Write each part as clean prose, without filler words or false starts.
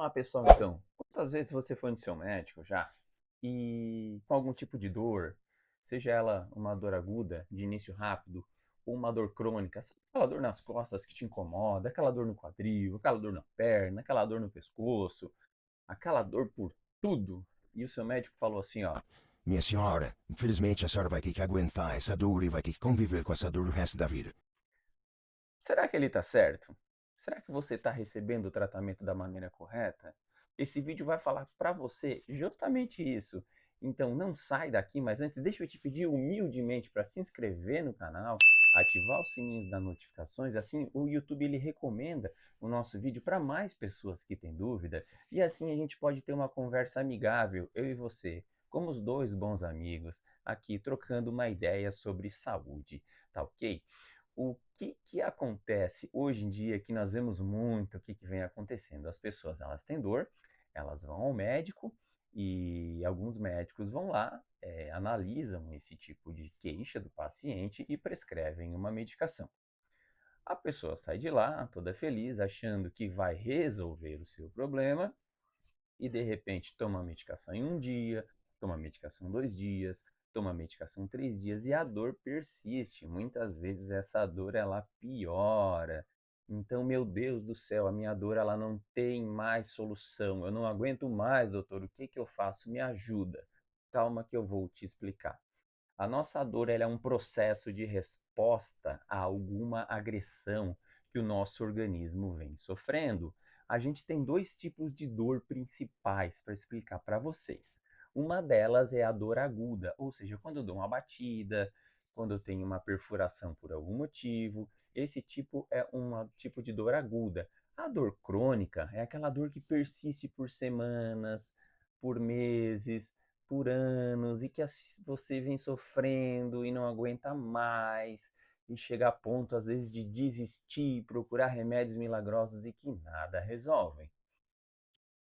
lá, pessoal, então. Quantas vezes você foi no seu médico já e com algum tipo de dor, seja ela uma dor aguda, de início rápido, ou uma dor crônica, sabe aquela dor nas costas que te incomoda, aquela dor no quadril, aquela dor na perna, aquela dor no pescoço, aquela dor por tudo, e o seu médico falou assim, ó, Minha senhora, infelizmente a senhora vai ter que aguentar essa dor e vai ter que conviver com essa dor o resto da vida. será que ele está certo? Será que você está recebendo o tratamento da maneira correta? Esse vídeo vai falar para você justamente isso. Então não sai daqui, mas antes deixa eu te pedir humildemente para se inscrever no canal, ativar o sininho das notificações, assim o YouTube ele recomenda o nosso vídeo para mais pessoas que têm dúvida e assim a gente pode ter uma conversa amigável, eu e você, como os dois bons amigos, aqui trocando uma ideia sobre saúde, tá ok? O que acontece hoje em dia que nós vemos muito, o que vem acontecendo? As pessoas, elas têm dor, elas vão ao médico e alguns médicos vão lá, analisam esse tipo de queixa do paciente e prescrevem uma medicação. A pessoa sai de lá toda feliz, achando que vai resolver o seu problema e de repente toma a medicação em um dia, toma a medicação 2 dias, toma a medicação 3 dias e a dor persiste. Muitas vezes essa dor ela piora. Então, meu Deus do céu, a minha dor ela não tem mais solução. Eu não aguento mais, doutor. O que que eu faço? Me ajuda. Calma que eu vou te explicar. A nossa dor ela é um processo de resposta a alguma agressão que o nosso organismo vem sofrendo. A gente tem dois tipos de dor principais para explicar para vocês. Uma delas é a dor aguda, ou seja, quando eu dou uma batida, quando eu tenho uma perfuração por algum motivo, esse tipo é um tipo de dor aguda. A dor crônica é aquela dor que persiste por semanas, por meses, por anos e que você vem sofrendo e não aguenta mais e chega a ponto às vezes de desistir, procurar remédios milagrosos e que nada resolvem.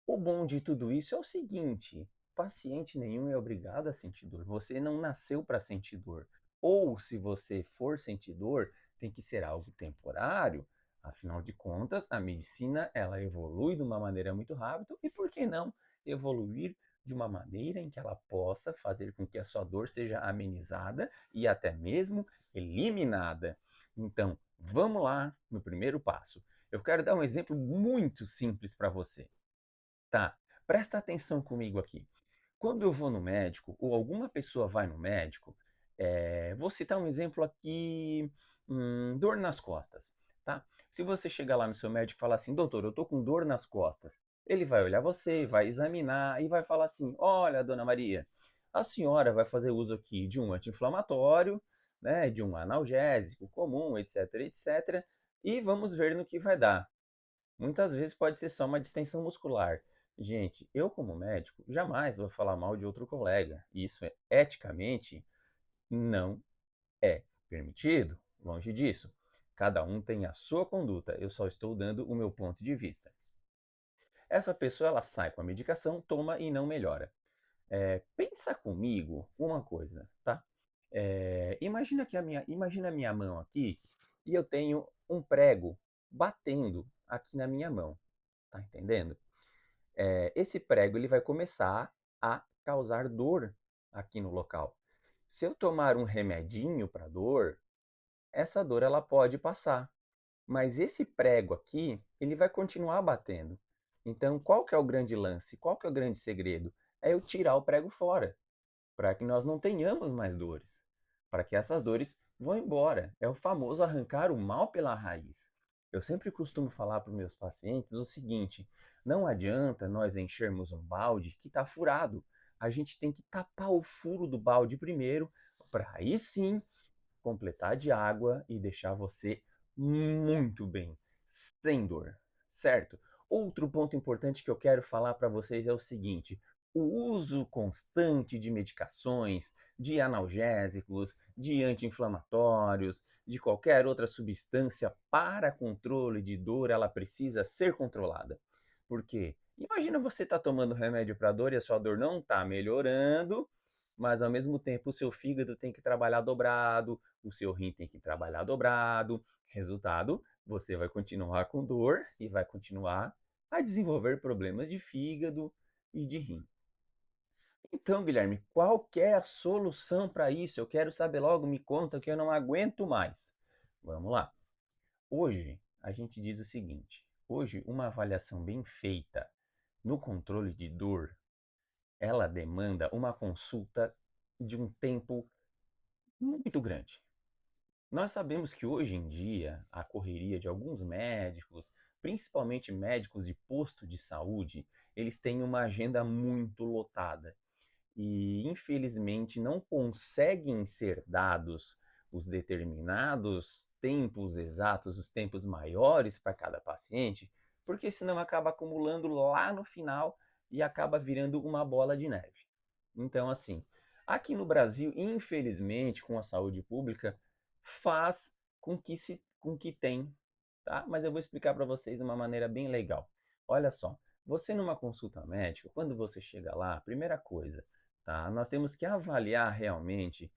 O bom de tudo isso é o seguinte: paciente nenhum é obrigado a sentir dor. Você não nasceu para sentir dor. Ou se você for sentir dor, tem que ser algo temporário. Afinal de contas, a medicina ela evolui de uma maneira muito rápida e por que não evoluir de uma maneira em que ela possa fazer com que a sua dor seja amenizada e até mesmo eliminada. Então, vamos lá no primeiro passo. Eu quero dar um exemplo muito simples para você. Tá, presta atenção comigo aqui. Quando eu vou no médico, ou alguma pessoa vai no médico, vou citar um exemplo aqui, dor nas costas, tá? Se você chegar lá no seu médico e falar assim, doutor, eu tô com dor nas costas, ele vai olhar você, vai examinar e vai falar assim, olha, dona Maria, a senhora vai fazer uso aqui de um anti-inflamatório, né, de um analgésico comum, etc, etc, e vamos ver no que vai dar. Muitas vezes pode ser só uma distensão muscular. Gente, eu como médico jamais vou falar mal de outro colega. Isso eticamente não é permitido. Longe disso. Cada um tem a sua conduta. Eu só estou dando o meu ponto de vista. Essa pessoa ela sai com a medicação, toma e não melhora. Pensa comigo uma coisa, tá? Imagina a minha mão aqui e eu tenho um prego batendo aqui na minha mão, tá entendendo? Esse prego ele vai começar a causar dor aqui no local. Se eu tomar um remedinho para dor, essa dor ela pode passar, mas esse prego aqui, ele vai continuar batendo. Então, qual que é o grande lance? Qual que é o grande segredo? É eu tirar o prego fora, para que nós não tenhamos mais dores, para que essas dores vão embora. É o famoso arrancar o mal pela raiz. Eu sempre costumo falar para os meus pacientes o seguinte: não adianta nós enchermos um balde que está furado. A gente tem que tapar o furo do balde primeiro, para aí sim completar de água e deixar você muito bem, sem dor, certo? Outro ponto importante que eu quero falar para vocês é o seguinte: o uso constante de medicações, de analgésicos, de anti-inflamatórios, de qualquer outra substância para controle de dor, ela precisa ser controlada. Por quê? Imagina você estar tomando remédio para dor e a sua dor não está melhorando, mas ao mesmo tempo o seu fígado tem que trabalhar dobrado, o seu rim tem que trabalhar dobrado. Resultado, você vai continuar com dor e vai continuar a desenvolver problemas de fígado e de rim. Então, Guilherme, qual que é a solução para isso? Eu quero saber logo, me conta que eu não aguento mais. Vamos lá. Hoje, a gente diz o seguinte: hoje, uma avaliação bem feita no controle de dor, ela demanda uma consulta de um tempo muito grande. Nós sabemos que hoje em dia a correria de alguns médicos, principalmente médicos de posto de saúde, eles têm uma agenda muito lotada e infelizmente não conseguem ser dados os determinados tempos exatos, os tempos maiores para cada paciente, porque senão acaba acumulando lá no final e acaba virando uma bola de neve. Então, assim, aqui no Brasil, infelizmente, com a saúde pública, faz com que tem, tá? Mas eu vou explicar para vocês de uma maneira bem legal. Olha só, você numa consulta médica, quando você chega lá, primeira coisa, tá? Nós temos que avaliar realmente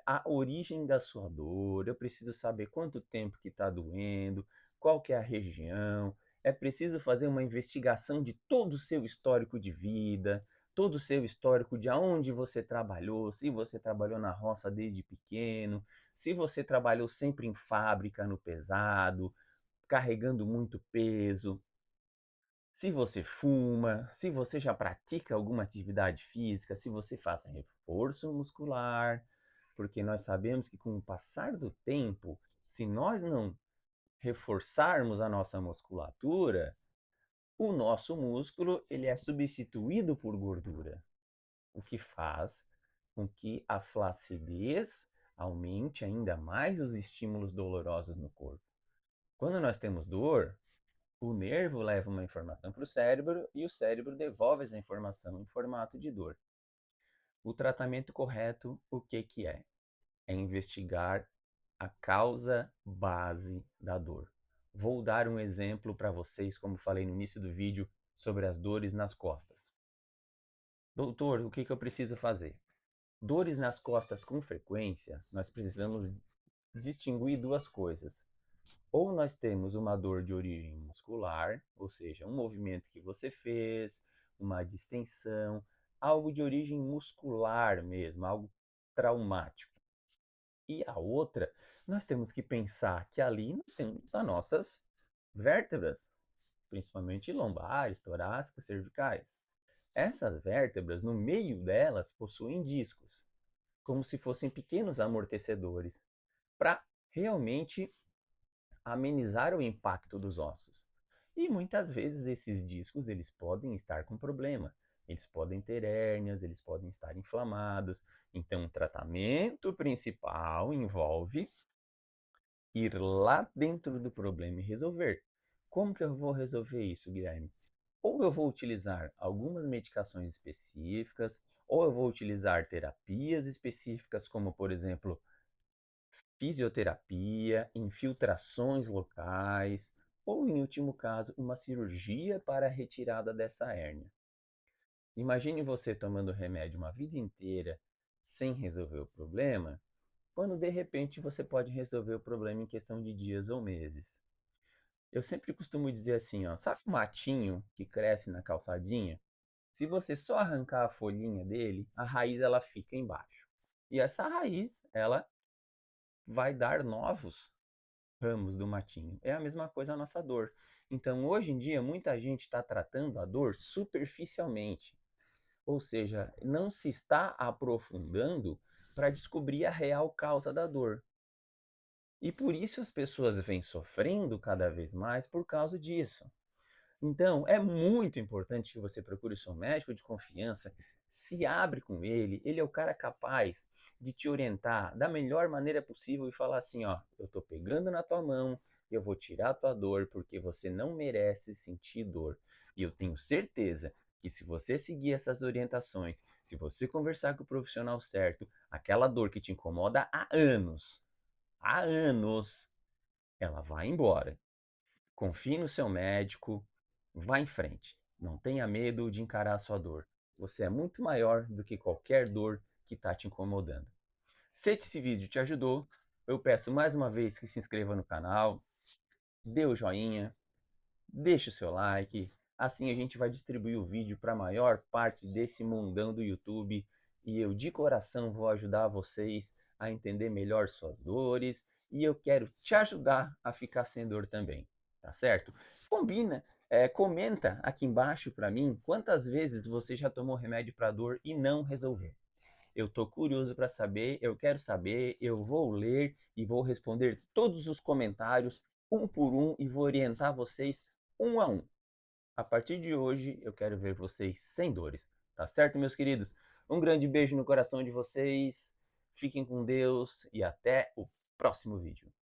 a origem da sua dor. Eu preciso saber quanto tempo que está doendo, qual que é a região. É preciso fazer uma investigação de todo o seu histórico de vida, todo o seu histórico de aonde você trabalhou, se você trabalhou na roça desde pequeno, se você trabalhou sempre em fábrica no pesado, carregando muito peso, se você fuma, se você já pratica alguma atividade física, se você faz reforço muscular, porque nós sabemos que com o passar do tempo, se nós não reforçarmos a nossa musculatura, o nosso músculo ele é substituído por gordura, o que faz com que a flacidez aumente ainda mais os estímulos dolorosos no corpo. Quando nós temos dor, o nervo leva uma informação para o cérebro e o cérebro devolve essa informação em formato de dor. O tratamento correto, o que que é? É investigar a causa base da dor. Vou dar um exemplo para vocês, como falei no início do vídeo, sobre as dores nas costas. Doutor, o que que eu preciso fazer? Dores nas costas com frequência, nós precisamos distinguir duas coisas. Ou nós temos uma dor de origem muscular, ou seja, um movimento que você fez, uma distensão, algo de origem muscular mesmo, algo traumático. E a outra, nós temos que pensar que ali nós temos as nossas vértebras, principalmente lombares, torácicas, cervicais. Essas vértebras, no meio delas, possuem discos, como se fossem pequenos amortecedores, para realmente amenizar o impacto dos ossos. E muitas vezes esses discos eles podem estar com problema. Eles podem ter hérnias, eles podem estar inflamados. Então, o tratamento principal envolve ir lá dentro do problema e resolver. Como que eu vou resolver isso, Guilherme? Ou eu vou utilizar algumas medicações específicas, ou eu vou utilizar terapias específicas, como por exemplo fisioterapia, infiltrações locais ou, em último caso, uma cirurgia para a retirada dessa hérnia. Imagine você tomando remédio uma vida inteira sem resolver o problema, quando de repente você pode resolver o problema em questão de dias ou meses. Eu sempre costumo dizer assim, ó, sabe o matinho que cresce na calçadinha? Se você só arrancar a folhinha dele, a raiz ela fica embaixo. E essa raiz, ela vai dar novos ramos do matinho. É a mesma coisa a nossa dor. Então, hoje em dia, muita gente está tratando a dor superficialmente, ou seja, não se está aprofundando para descobrir a real causa da dor. E por isso as pessoas vêm sofrendo cada vez mais por causa disso. Então, é muito importante que você procure o seu médico de confiança, se abre com ele é o cara capaz de te orientar da melhor maneira possível e falar assim, ó, eu tô pegando na tua mão, eu vou tirar a tua dor porque você não merece sentir dor. E eu tenho certeza que se você seguir essas orientações, se você conversar com o profissional certo, aquela dor que te incomoda há anos, ela vai embora. Confie no seu médico, vá em frente. Não tenha medo de encarar a sua dor. Você é muito maior do que qualquer dor que está te incomodando. Se esse vídeo te ajudou, eu peço mais uma vez que se inscreva no canal, dê o joinha, deixa o seu like, assim a gente vai distribuir o vídeo para a maior parte desse mundão do YouTube e eu de coração vou ajudar vocês a entender melhor suas dores e eu quero te ajudar a ficar sem dor também, tá certo? Combina, comenta aqui embaixo para mim quantas vezes você já tomou remédio para dor e não resolveu. Eu tô curioso para saber, eu quero saber, eu vou ler e vou responder todos os comentários um por um e vou orientar vocês um a um. A partir de hoje, eu quero ver vocês sem dores, tá certo, meus queridos? Um grande beijo no coração de vocês, fiquem com Deus e até o próximo vídeo.